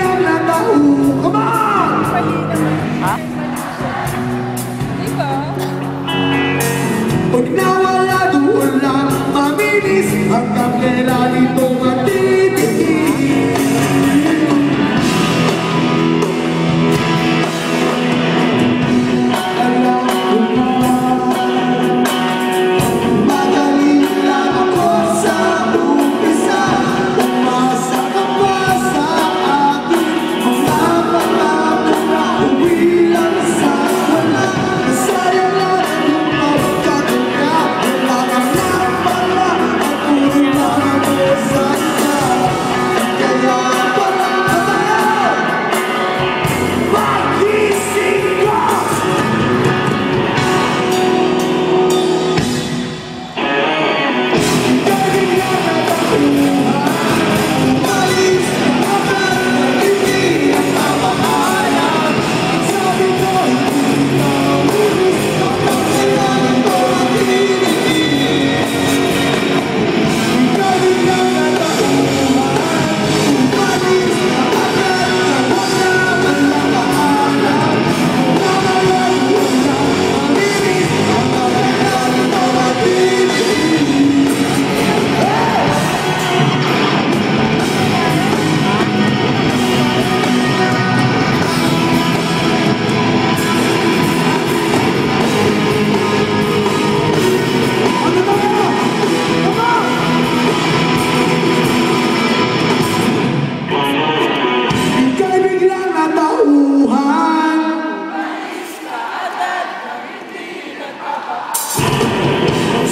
lang na tao. Come on! Ha? Diba? Pag nawala doon lang maminis hanggang kailan ito matitigil. Alam ko na magaling lang ako sa umpisa. Umasa ka pa sa akin mga pangako na uwi lang sa wala. Sayang lang yung pagkakanya. Wala ka na pala at uwi lang ako sa kanya. Kaya pala pagising ko.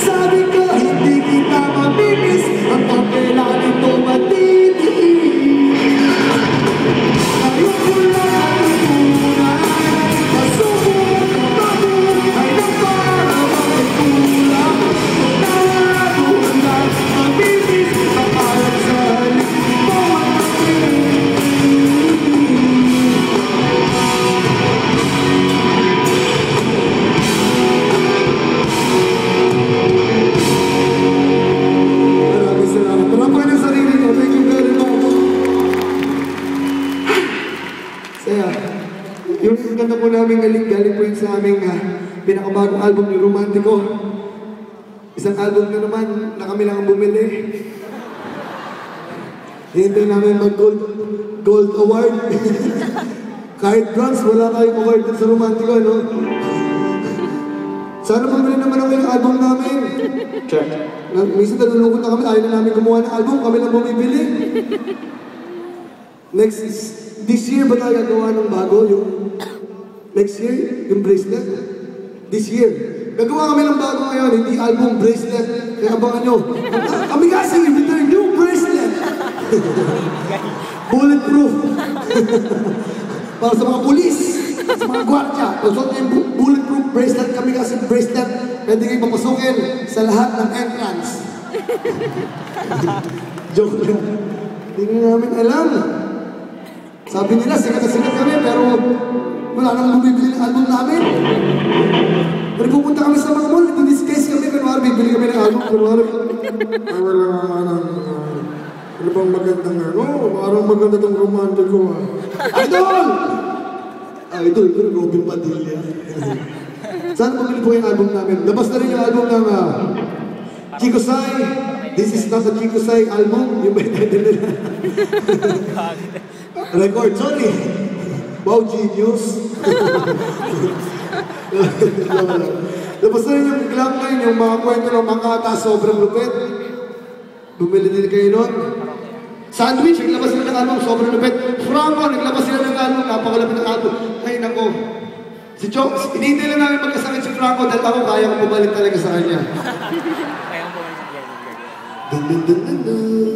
Sabi ko, hindi kita mamimiss hanggang kailan ito matitigil. Ngayon ko lang itunay, masubok ang mabuhay na para makikulang. Nawala doon lang mamimiss ang parang sa halip mo ang yung kanta po namin galing po yun sa aming pinakabagong album ni Romantico. Isang album na naman na kami lang ang bumili. Hintay namin mag-gold award. Kahit bronze, wala tayong award sa Romantico, no? Sana bumili naman ako yung album namin. Check. Minsan nalulungkot na kami, ayaw na namin gumawa ng album, kami lang bumibili. This year ba tayo gagawa ng bago? Next year? Yung bracelet? This year. Gagawa kami ng bago ngayon, hindi album, bracelet. Kaya abangan nyo. Kami kasi, with their new bracelet. Bulletproof. Para sa mga pulis, sa mga gwardya. Pasok na yung bulletproof bracelet. Kami kasi bracelet. Pwede kayo papasukin sa lahat ng entrance. Joke lang. Hindi namin alam. Sabi nila, sikat na sikat kami, pero wala nang bumibili ng album namin. Pero pupunta kami sa mga mall, nag-disguise kami, kunwari bibili kami ng album, kunwari. Wala nga ng, ano bang magandang parang maganda tong Romantico. Idol! Idol, ito yung Robin Padilla. Saan bumili po yung album namin? Labas na rin yung album ng Chico Sai. This is not a Chico Sai album. Yung may title nila. Record, sorry. Wow, genius. Labas na rin yung glam line, yung mga kwento ng mga kata, sobrang lupit. Bumili din kayo nun. Sandwich, naglabas sila ng album, sobrang lupit. Franco, naglabas sila ng album, napakalapit ng album. Ay, nako. Si Chokes, hinihintay lang namin magkasakit si Franco dahil ako kaya ko bumalik talaga sa kanya. Kaya ko bumalik sa kanya. Dun dun dun dun dun.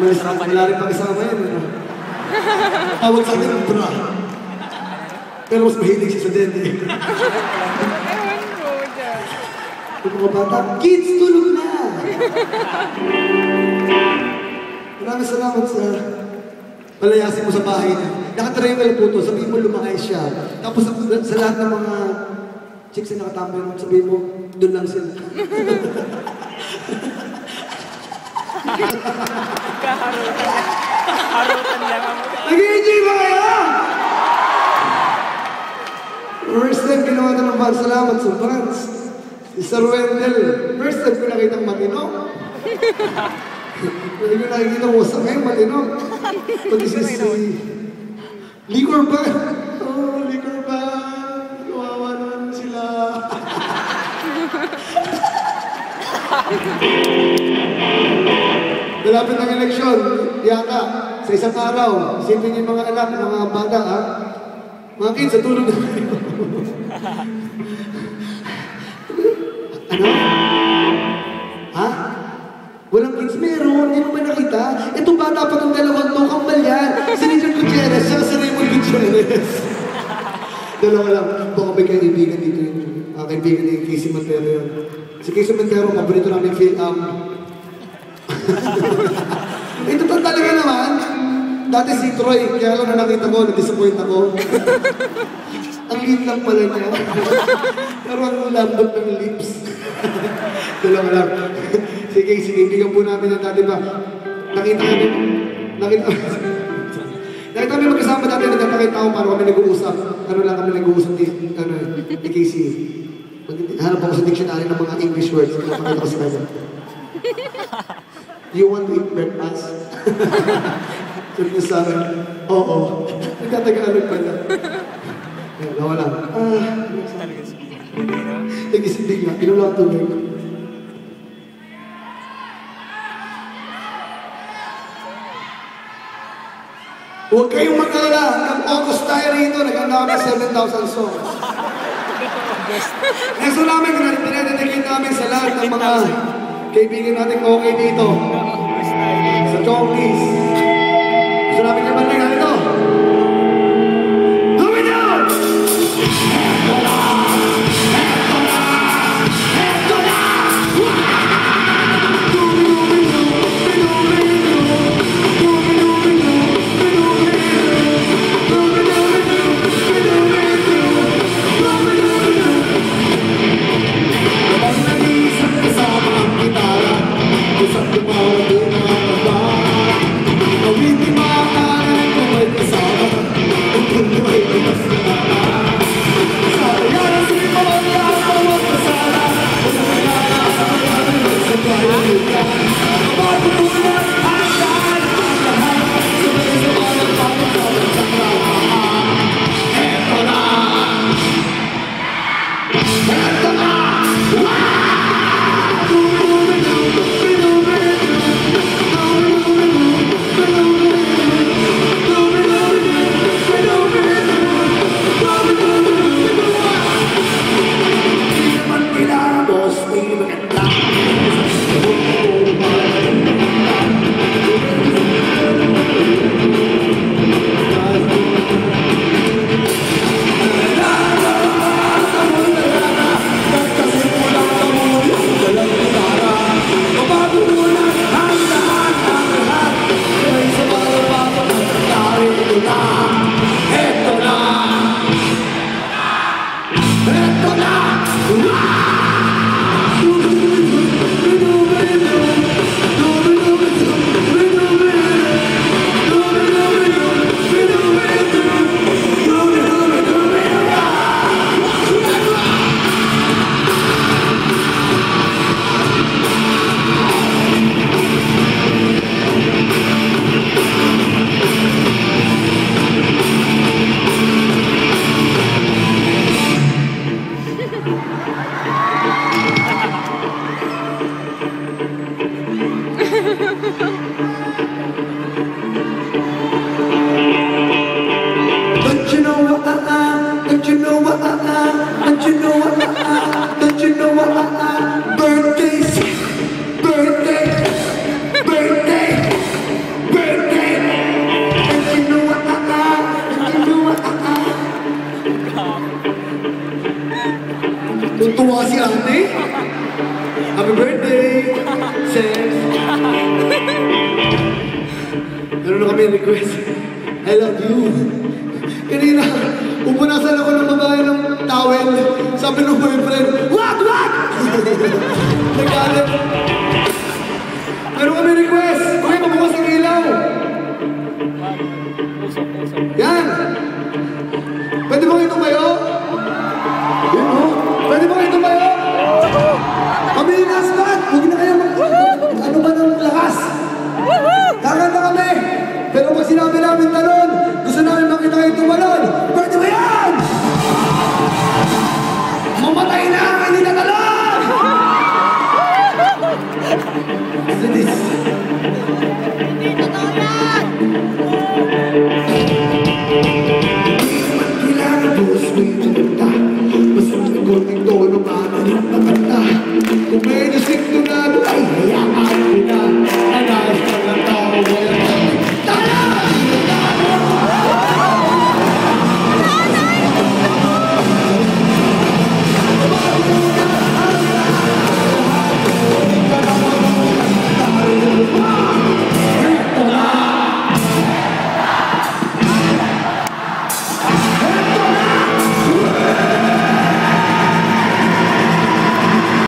Umalis na, wala rin pakisama yan. Ano? Tawag sa akin, bra. Pero mas mahilig siya sa dede. Ewan ko dyan. Yung mga bata, kids, tulog na! Maraming salamat sa palayasin mo sa bahay niya. Nakatriangle po to, sabihin mo lumakay siya. Tapos sa lahat ng mga chicks na nakatambay mo, sabihin mo, doon lang sila. Harutan lang ako. Nag-i-enjoy ba kayo? First time ginawa na ng fans, salamat sa fans. Si Sir Wendell, first time ko nakitang matino. Hindi ko nakikita ko sa ngayon matino. Pati si Liquor ba? Oh, Liquor ba? Kawawa naman sila. Malapit ng eleksyon, yata, sa isang araw, isipin niyo yung mga anak, mga bata, ha? Mga kids, sa tulog na kayo. Ano? Ha? Walang kids? Meron, hindi mo ba nakita? Itong bata pa ng dalawang to, kambal yan. Si Richard Gutierrez, siya si Raymond Gutierrez. Dalawa lang. Baka may kaibigan dito yun. Kaibigan ni Casey Montero yun. Si Casey Montero, paborito namin ito pa talaga naman. Dati si Troy, kaya lang na nakita ko, na-disappoint ako. Ang liit lang pala niya. Pero ang lambot ng lips. Dalawa lang. Sige, bigyan po namin ng dati ba. Nakita kami magkasama dati, nagkakita ko paano kami nag-uusap. Ano lang kami nag-uusap ni Casey. Hanap ako sa dictionary ng mga English words. Nakakita ko sa kanya. You want to eat breakfast? Sabi niya sa akin, oo. Nagtatagalog pala. Nawala. Nag-isipig nga. Inulang tubig. Huwag kayong mag-alala. Nag-August tayo rito. Nag-anda kami 7,000 songs. Next namin, pinadedicate namin sa lahat ng mga kaibigan natin okay dito. Sa Chongkis. Gusto namin naman na ito. Move it down! Isang lumaw din ang pagbahan. Awitin mga kanan ko birthday, sex. Meron na kami request. I love you. Kanina, upunasan ako ng babae ng towel. Sabi ng boyfriend, wag!